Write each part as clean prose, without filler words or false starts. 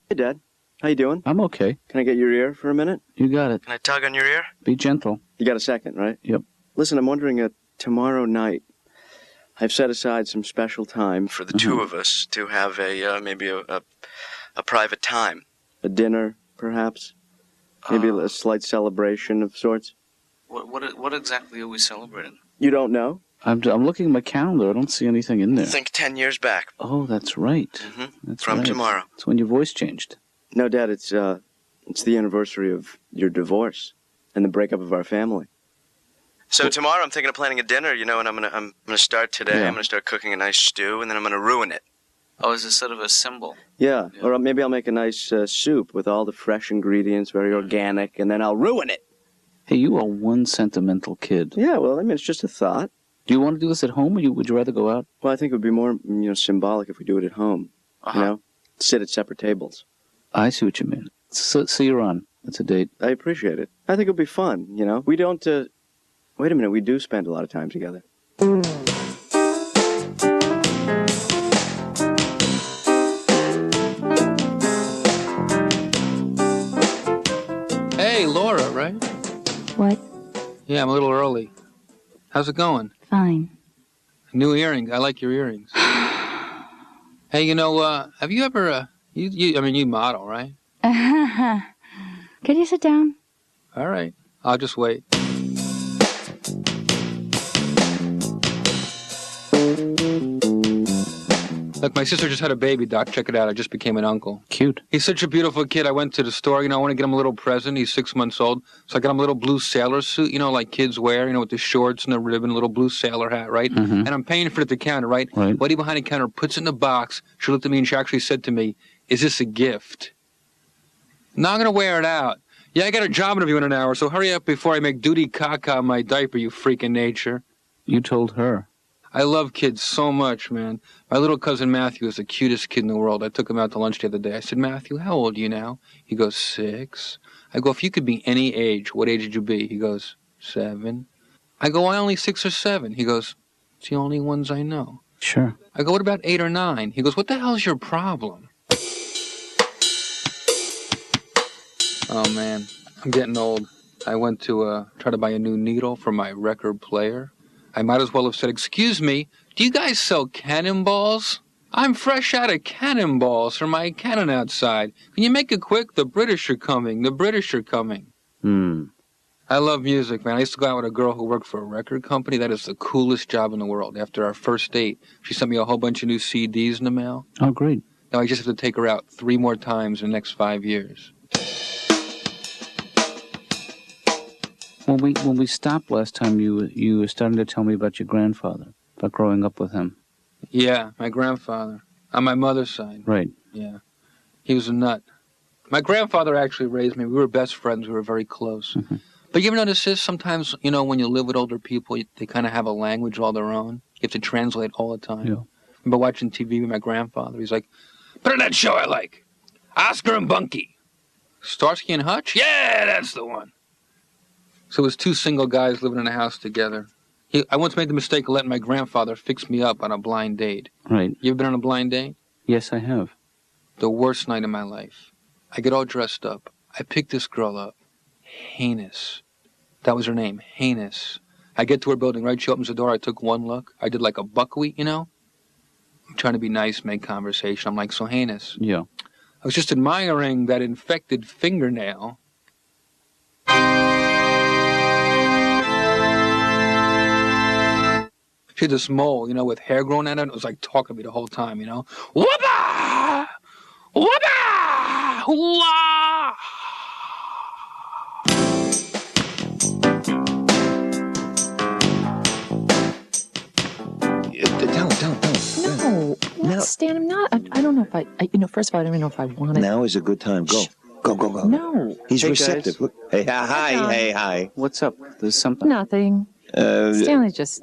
Hey, Dad. How you doing? I'm okay. Can I get your ear for a minute? You got it. Can I tug on your ear? Be gentle. You got a second, right? Yep. Listen, I'm wondering, tomorrow night, I've set aside some special time for the two of us to have maybe a private time. A dinner, perhaps? Maybe a slight celebration of sorts? What exactly are we celebrating? You don't know? I'm looking at my calendar. I don't see anything in there. Think 10 years back. Oh, that's right. Mm-hmm. That's From right. tomorrow. It's when your voice changed. No, Dad, it's the anniversary of your divorce and the breakup of our family. So tomorrow I'm thinking of planning a dinner, and I'm gonna start today. Yeah. I'm gonna start cooking a nice stew, and then I'm gonna ruin it. Oh, is it sort of a symbol? Yeah. Or maybe I'll make a nice soup with all the fresh ingredients, very organic, and then I'll ruin it. Hey, you are one sentimental kid. Yeah, well, I mean, it's just a thought. Do you want to do this at home, or would you rather go out? Well, I think it would be more, symbolic if we do it at home. Sit at separate tables. I see what you mean. So you're on. It's a date. I appreciate it. I think it'll be fun, We don't, wait a minute, we do spend a lot of time together. Hey, Laura, right? What? Yeah, I'm a little early. How's it going? Fine. New earrings. I like your earrings. Hey, have you ever, you model, right? Could you sit down? All right. I'll just wait. Look, my sister just had a baby, Doc. Check it out. I just became an uncle. Cute. He's such a beautiful kid. I went to the store, I want to get him a little present. He's 6 months old. So I got him a little blue sailor suit, like kids wear, with the shorts and the ribbon, little blue sailor hat, right? Mm-hmm. And I'm paying for it at the counter, right? Lady behind the counter puts it in the box. She looked at me and she actually said to me, "Is this a gift?" "No, I'm going to wear it out." "Yeah, I got a job interview in an hour, so hurry up before I make duty caca on my diaper, you freaking nature." You told her. I love kids so much, man. My little cousin Matthew is the cutest kid in the world. I took him out to lunch the other day. I said, "Matthew, how old are you now?" He goes, 6. I go, "If you could be any age, what age would you be?" He goes, 7. I go, "Why only 6 or 7? He goes, "It's the only ones I know." Sure. I go, "What about 8 or 9? He goes, "What the hell's your problem?" Oh, man, I'm getting old. I went to try to buy a new needle for my record player. I might as well have said, "Excuse me, do you guys sell cannonballs? I'm fresh out of cannonballs for my cannon outside. Can you make it quick? The British are coming. The British are coming." I love music, man. I used to go out with a girl who worked for a record company. That is the coolest job in the world. After our first date, she sent me a whole bunch of new CDs in the mail. Oh, great. Now I just have to take her out 3 more times in the next 5 years. When we stopped last time, you were starting to tell me about your grandfather, about growing up with him. Yeah, my grandfather. On my mother's side. Right. Yeah. He was a nut. My grandfather actually raised me. We were best friends. We were very close. Mm-hmm. But you ever notice this? Sometimes, when you live with older people, they kind of have a language all their own. You have to translate all the time. Yeah. I remember watching TV with my grandfather. He's like, "Put on that show I like. Oscar and Bunky. Starsky and Hutch? Yeah, that's the one." So it was 2 single guys living in a house together. I once made the mistake of letting my grandfather fix me up on a blind date. Right. You ever been on a blind date? Yes, I have. The worst night of my life. I get all dressed up. I pick this girl up. Heinous. That was her name, Heinous. I get to her building, right? She opens the door. I took one look. I did like a buckwheat, I'm trying to be nice, make conversation. I'm like, "So Heinous." Yeah. I was just admiring that infected fingernail. She had this mole, with hair growing out of it. It was like talking to me the whole time, Whoopah! Whoopah! Hoo-ah! No. No. Stan, I'm not. I don't know if I first of all, I don't even know if I want it. Now is a good time. Go. Go. No. He's Hey, receptive. guys. Look. Hey, hi. What's up? There's something. Nothing. Stanley just...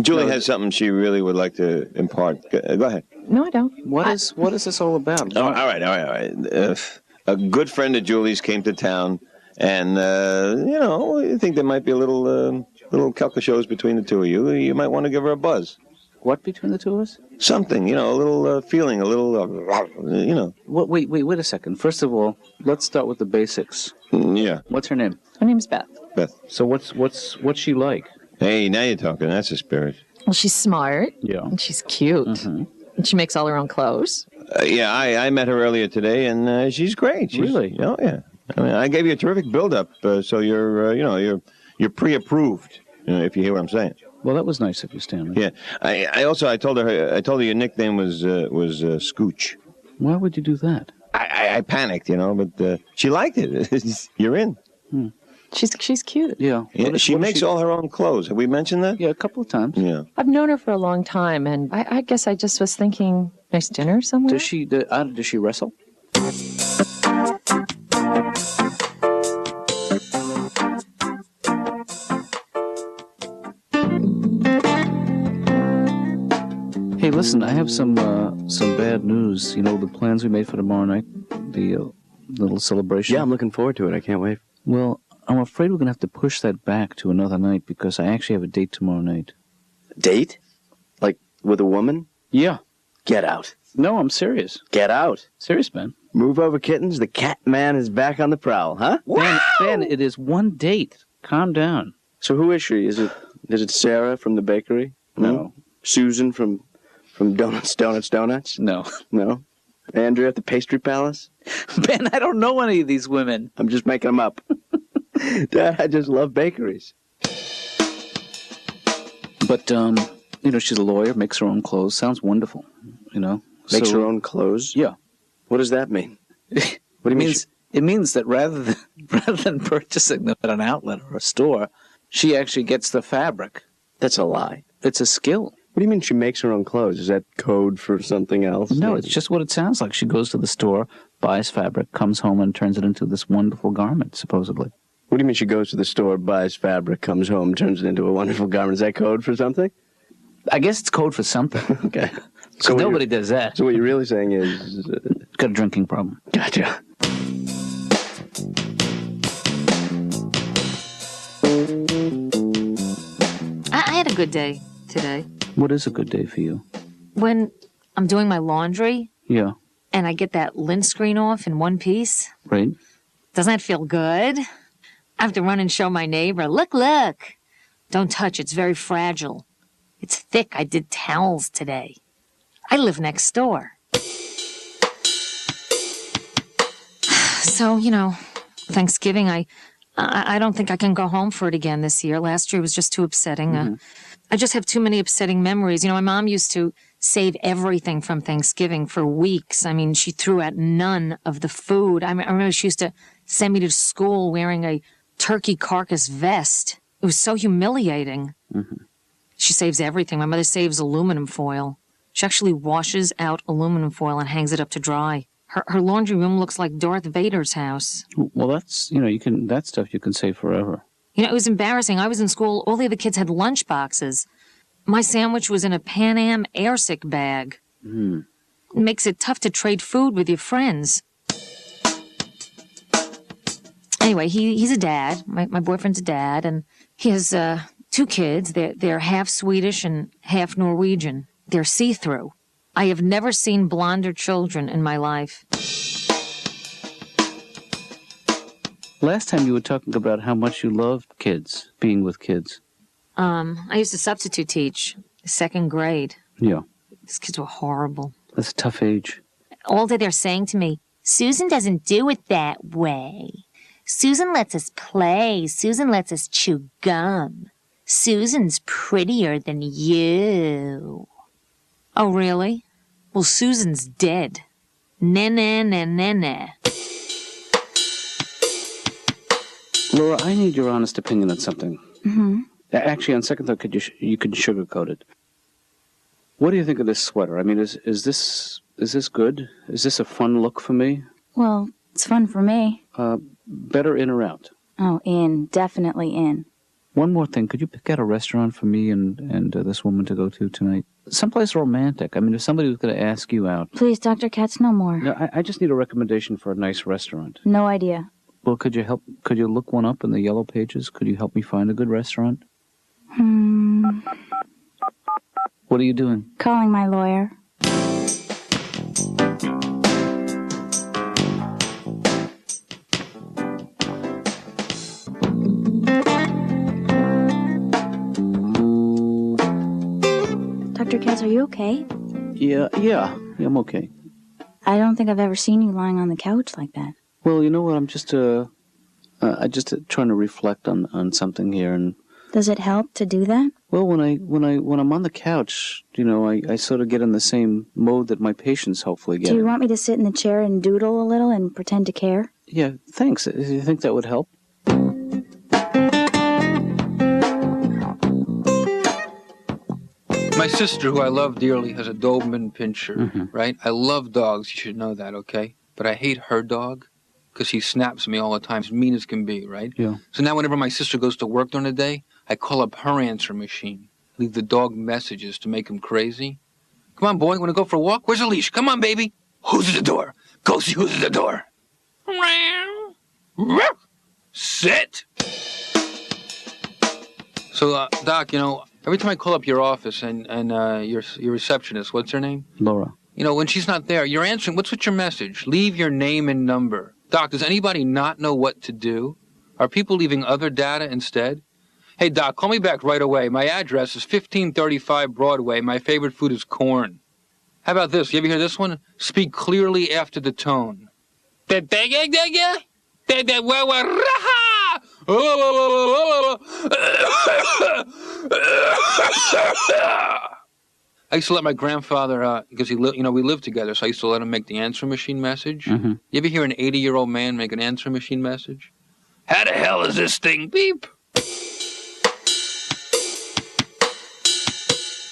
Julie has something she really would like to impart. Go ahead. No, I don't. What is this all about? All right. A good friend of Julie's came to town, and, I think there might be a little couple of shows between the two of you. You might want to give her a buzz. what between the two of us? Something, a little feeling, a little, What? Wait a second. First of all, let's start with the basics. Yeah. What's her name? Her name's Beth. Beth. So what's she like? Hey, now you're talking. That's the spirit. Well, she's smart. Yeah. And she's cute. Mm-hmm. And she makes all her own clothes. Yeah, I met her earlier today, and she's great. Really? Oh, yeah. I mean, I gave you a terrific build-up, so you're pre-approved, if you hear what I'm saying. Well, that was nice of you, Stanley. Yeah. I told her your nickname was Scooch. Why would you do that? I panicked, but she liked it. You're in. She's cute. Yeah. She makes all her own clothes. Have we mentioned that? Yeah, a couple of times. Yeah. I've known her for a long time, and I guess I just was thinking, nice dinner somewhere? Does she wrestle? Hey, listen, I have some bad news. The plans we made for tomorrow night, the little celebration. Yeah, I'm looking forward to it. I can't wait. Well, I'm afraid we're going to have to push that back to another night because I actually have a date tomorrow night. Date? Like with a woman? Yeah. Get out. No, I'm serious. Get out. Serious, man. Move over, kittens. The cat man is back on the prowl, huh? Ben, it is one date. Calm down. So who is she? Is it Sarah from the bakery? No. Susan from Donuts? No. No. Andrea at the pastry palace? Ben, I don't know any of these women. I'm just making them up. Dad, I just love bakeries. But, she's a lawyer, makes her own clothes. Sounds wonderful, Makes her own clothes? Yeah. What does that mean? What do you mean? It means that rather than purchasing them at an outlet or a store, she actually gets the fabric. That's a lie. It's a skill. What do you mean she makes her own clothes? Is that code for something else? No, it's just what it sounds like. She goes to the store, buys fabric, comes home and turns it into this wonderful garment, supposedly. What do you mean she goes to the store, buys fabric, comes home, turns it into a wonderful garment? Is that code for something? I guess it's code for something. Okay. So nobody does that. So what you're really saying is... Got a drinking problem. Gotcha. I had a good day today. What is a good day for you? When I'm doing my laundry Yeah. and I get that lint screen off in one piece, Right? doesn't that feel good? I have to run and show my neighbor, look. Don't touch, it's very fragile. It's thick, I did towels today. I live next door. So, Thanksgiving, I don't think I can go home for it again this year. Last year was just too upsetting. I just have too many upsetting memories. My mom used to save everything from Thanksgiving for weeks. I mean, she threw out none of the food. I remember she used to send me to school wearing a turkey carcass vest. It was so humiliating. Mm-hmm. She saves everything. My mother saves aluminum foil. She actually washes out aluminum foil and hangs it up to dry. Her laundry room looks like Darth Vader's house. Well, that's, that stuff you can save forever. It was embarrassing. I was in school. All the other kids had lunch boxes. My sandwich was in a Pan Am airsick bag. Mm. It makes it tough to trade food with your friends. Anyway, he's a dad. My boyfriend's a dad, and he has 2 kids. They're half Swedish and half Norwegian. They're see-through. I have never seen blonder children in my life. Last time you were talking about how much you loved kids, being with kids. I used to substitute teach, 2nd grade. Yeah. These kids were horrible. That's a tough age. All day they're saying to me, Susan doesn't do it that way. Susan lets us play. Susan lets us chew gum. Susan's prettier than you. Oh, really? Well, Susan's dead. Na-na-na-na-na. Laura, I need your honest opinion on something. Mm-hmm. Actually, on second thought, you could sugarcoat it. What do you think of this sweater? I mean, is this good? Is this a fun look for me? Well, it's fun for me. Better in or out? Oh, in. Definitely in. One more thing. Could you pick out a restaurant for me and this woman to go to tonight? Someplace romantic. I mean, if somebody was going to ask you out. Please, Dr. Katz, no more. No, I just need a recommendation for a nice restaurant. No idea. Well, could you look one up in the yellow pages? Could you help me find a good restaurant? What are you doing? Calling my lawyer. Dr. Katz, are you okay? Yeah, I'm okay. I don't think I've ever seen you lying on the couch like that. Well, you know what? I'm just trying to reflect on something here, and Does it help to do that? well, when I'm on the couch, I sort of get in the same mode that my patients hopefully get. Do you in. want me to sit in the chair and doodle a little and pretend to care? Yeah, thanks. Do you think that would help? My sister, who I love dearly, has a Doberman Pinscher, right? I love dogs. You should know that, okay? But I hate her dog because she snaps at me all the time. As mean as can be, right? Yeah. So now whenever my sister goes to work during the day, I call up her answer machine, leave the dog messages to make him crazy. Come on, boy, want to go for a walk? Where's the leash? Come on, baby. Who's at the door? Go see who's at the door. Sit. So, Doc, every time I call up your office and your receptionist, what's her name? Laura. When she's not there, you're answering, what's your message? Leave your name and number. Doc, does anybody not know what to do? Are people leaving other data instead? Hey, Doc, call me back right away. My address is 1535 Broadway. My favorite food is corn. How about this? You ever hear this one? Speak clearly after the tone. I used to let my grandfather, because we lived together, so I used to let him make the answer machine message. Mm-hmm. You ever hear an 80-year-old man make an answer machine message? How the hell is this thing beep?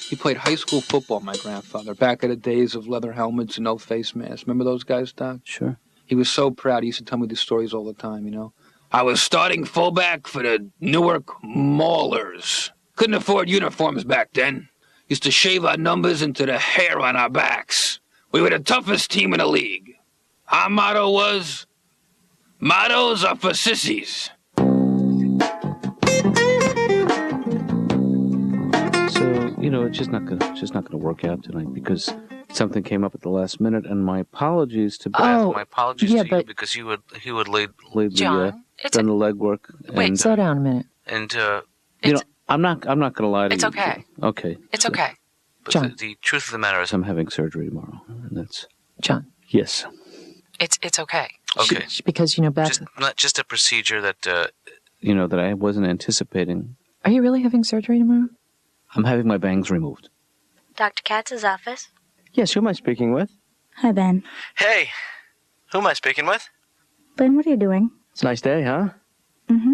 He played high school football, my grandfather, back in the days of leather helmets and no face masks. Remember those guys, Doc? Sure. He was so proud. He used to tell me these stories all the time, I was starting fullback for the Newark Maulers. Couldn't afford uniforms back then. Used to shave our numbers into the hair on our backs. We were the toughest team in the league. Our motto was, mottos are for sissies. So, it's just not gonna work out tonight because something came up at the last minute, and my apologies to Beth. My apologies to you because he would lead John, done the legwork. Wait, and, Slow down a minute. and I'm not gonna lie to It's you. okay. Okay. It's so okay. but John. the truth of the matter is I'm having surgery tomorrow, and that's John. yes. It's okay. okay. Because, Beth, Just a procedure that That I wasn't anticipating. are you really having surgery tomorrow? I'm having my bangs removed. Dr. Katz's office. Yes, who am I speaking with? Hi, Ben. Hey, who am I speaking with? Ben, what are you doing? It's a nice day, huh? Mm-hmm.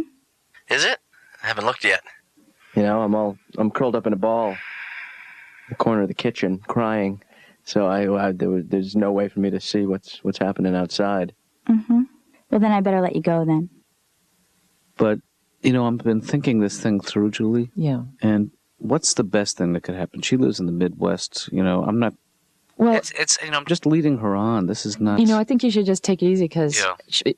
Is it? I haven't looked yet. I'm curled up in a ball in the corner of the kitchen, crying. So there's no way for me to see what's happening outside. Mm-hmm. Well, then I better let you go then. But I've been thinking this thing through, Julie. Yeah. And what's the best thing that could happen? She lives in the Midwest. I'm not. Well, it's I'm just leading her on. This is not. I think you should just take it easy because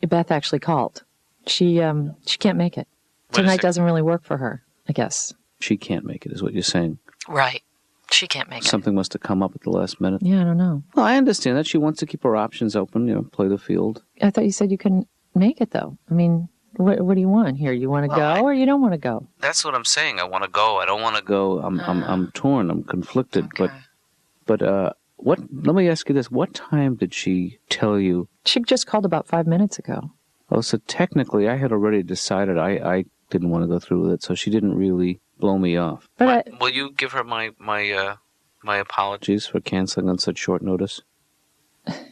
Beth actually called. She can't make it. Tonight doesn't really work for her, I guess. She can't make it, is what you're saying. Right. She can't make it. Something must have come up at the last minute. Yeah, I don't know. Well, I understand that. She wants to keep her options open, play the field. I thought you said you couldn't make it, though. I mean, what do you want here? You want to go or you don't want to go? That's what I'm saying. I want to go. I don't want to go. I'm torn. I'm conflicted. Okay. But let me ask you this. What time did she tell you? She just called about 5 minutes ago. Oh, so technically I had already decided I didn't want to go through with it, so she didn't really blow me off. But Will you give her my apology? Apologies for canceling on such short notice.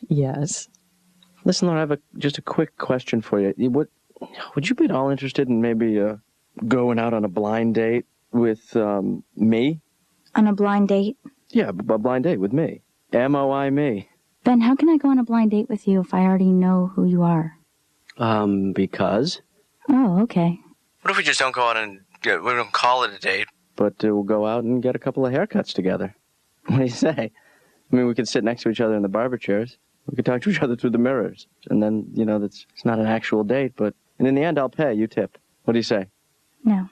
Yes. Listen, Laura, I have just a quick question for you. Would you be at all interested in maybe going out on a blind date with me? On a blind date? Yeah, a blind date with me. M-O-I me. Ben, how can I go on a blind date with you if I already know who you are? Because? Oh, okay. What if we just don't go out and we don't call it a date? But we'll go out and get a couple of haircuts together. What do you say? I mean, we could sit next to each other in the barber chairs. We could talk to each other through the mirrors. And then, it's not an actual date, but... And in the end, I'll pay. You tip. What do you say? No.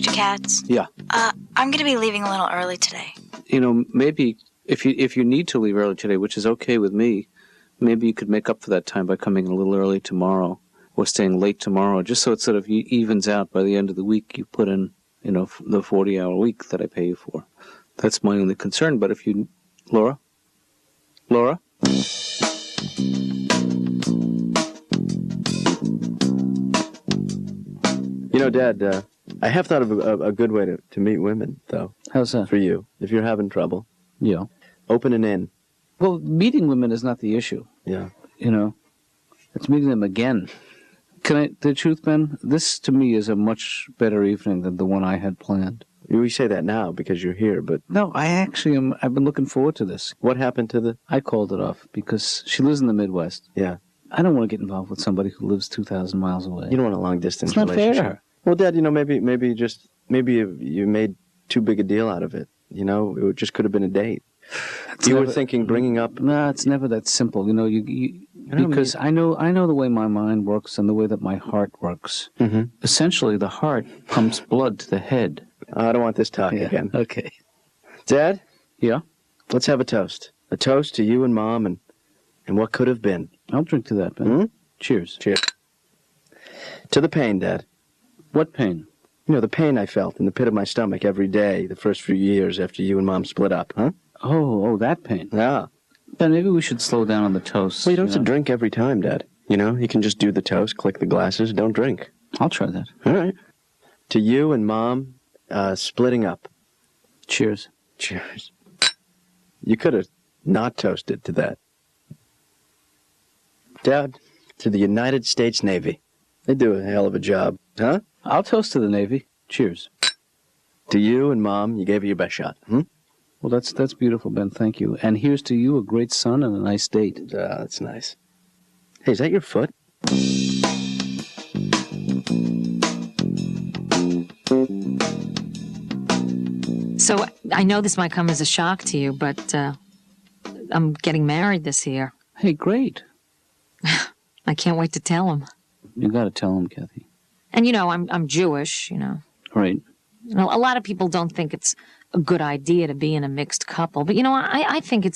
Dr. Katz? Yeah. I'm going to be leaving a little early today. You know, maybe if you need to leave early today, which is okay with me, maybe you could make up for that time by coming a little early tomorrow or staying late tomorrow, just so it sort of evens out by the end of the week. You put in, the 40-hour week that I pay you for. That's my only concern. But if you, Laura? Dad, I have thought of a good way to meet women, though. How's that? For you, if you're having trouble. Yeah. Open an inn. Well, meeting women is not the issue. Yeah. It's meeting them again. The truth, Ben, this to me is a much better evening than the one I had planned. We say that now because you're here, but... No, I actually am. I've been looking forward to this. What happened to the... I called it off because she lives in the Midwest. Yeah. I don't want to get involved with somebody who lives 2,000 miles away. You don't want a long-distance It's not relationship. fair. Well, Dad, maybe you made too big a deal out of it. It just could have been a date. You were thinking bringing up... No, it's never that simple. Because I know the way my mind works and the way that my heart works. Mm-hmm. Essentially, the heart pumps blood to the head. I don't want this talk again. Okay. Dad? Yeah? Let's have a toast. A toast to you and Mom and what could have been. I'll drink to that, Ben. Mm-hmm. Cheers. Cheers. To the pain, Dad. What pain? The pain I felt in the pit of my stomach every day the first few years after you and Mom split up, huh? Oh, that pain. Yeah. Ben, maybe we should slow down on the toast. Well, you don't have to drink every time, Dad. You can just do the toast, click the glasses, don't drink. I'll try that. All right. To you and Mom, splitting up. Cheers. Cheers. You could have not toasted to that. Dad, to the United States Navy. They do a hell of a job, huh? I'll toast to the Navy. Cheers. To you and Mom, you gave it your best shot. Well, that's beautiful, Ben. Thank you. And here's to you, a great son and a nice date. That's nice. Hey, is that your foot? So I know this might come as a shock to you, but I'm getting married this year. Hey, great. I can't wait to tell him. You got to tell him, Kathy. And I'm Jewish. Right. A lot of people don't think it's a good idea to be in a mixed couple, but I think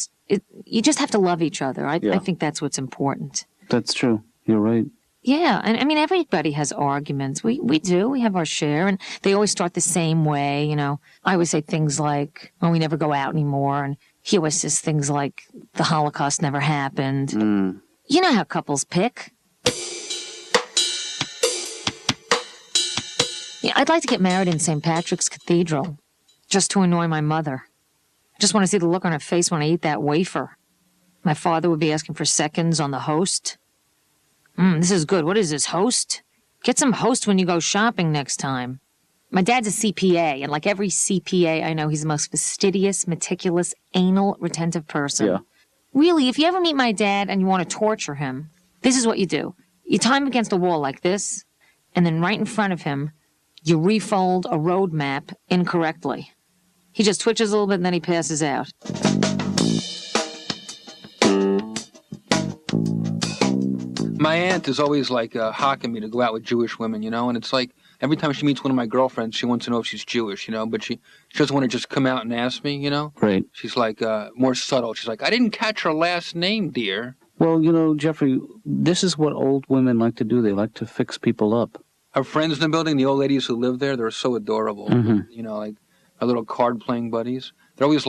you just have to love each other. I think that's what's important. That's true. You're right. Yeah, and everybody has arguments. We do. We have our share, and they always start the same way. I always say things like, "Oh, we never go out anymore," and he always says things like, "The Holocaust never happened." You know how couples pick. Yeah, I'd like to get married in St. Patrick's Cathedral, just to annoy my mother. I just want to see the look on her face when I eat that wafer. My father would be asking for seconds on the host. This is good. What is this, host? Get some host when you go shopping next time. My dad's a CPA, and like every CPA I know, he's the most fastidious, meticulous, anal, retentive person. Yeah. Really, if you ever meet my dad and you want to torture him, this is what you do. You tie him against a wall like this, and then right in front of him, you refold a road map incorrectly. He just twitches a little bit and then he passes out. My aunt is always hawking me to go out with Jewish women, and it's like every time she meets one of my girlfriends, she wants to know if she's Jewish, but she doesn't want to just come out and ask me, Right. She's more subtle. She's like, I didn't catch her last name, dear. Well, Jeffrey, this is what old women like to do. They like to fix people up. Our friends in the building, the old ladies who live there, they're so adorable. Mm-hmm. Like our little card-playing buddies. They're always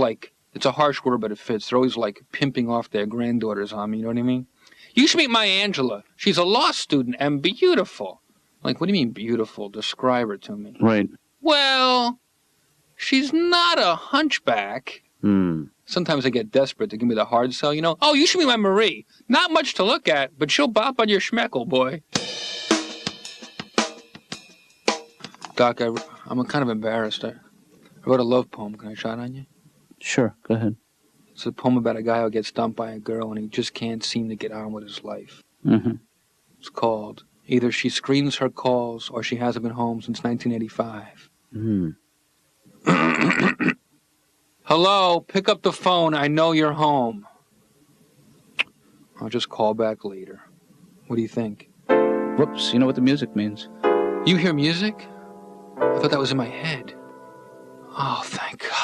it's a harsh word, but it fits. They're always pimping off their granddaughters on me, you know what I mean? You should meet my Angela. She's a law student and beautiful. What do you mean beautiful? Describe her to me. Right. Well, she's not a hunchback. Sometimes I get desperate to give me the hard sell, Oh, you should meet my Marie. Not much to look at, but she'll bop on your schmeckle, boy. Doc, I'm kind of embarrassed. I wrote a love poem. Can I try it on you? Sure, go ahead. It's a poem about a guy who gets dumped by a girl and he just can't seem to get on with his life. Mm-hmm. It's called Either She Screens Her Calls or She Hasn't Been Home Since 1985. Hello, pick up the phone. I know you're home. I'll just call back later. What do you think? Whoops, you know what the music means. You hear music? I thought that was in my head. Oh, thank God.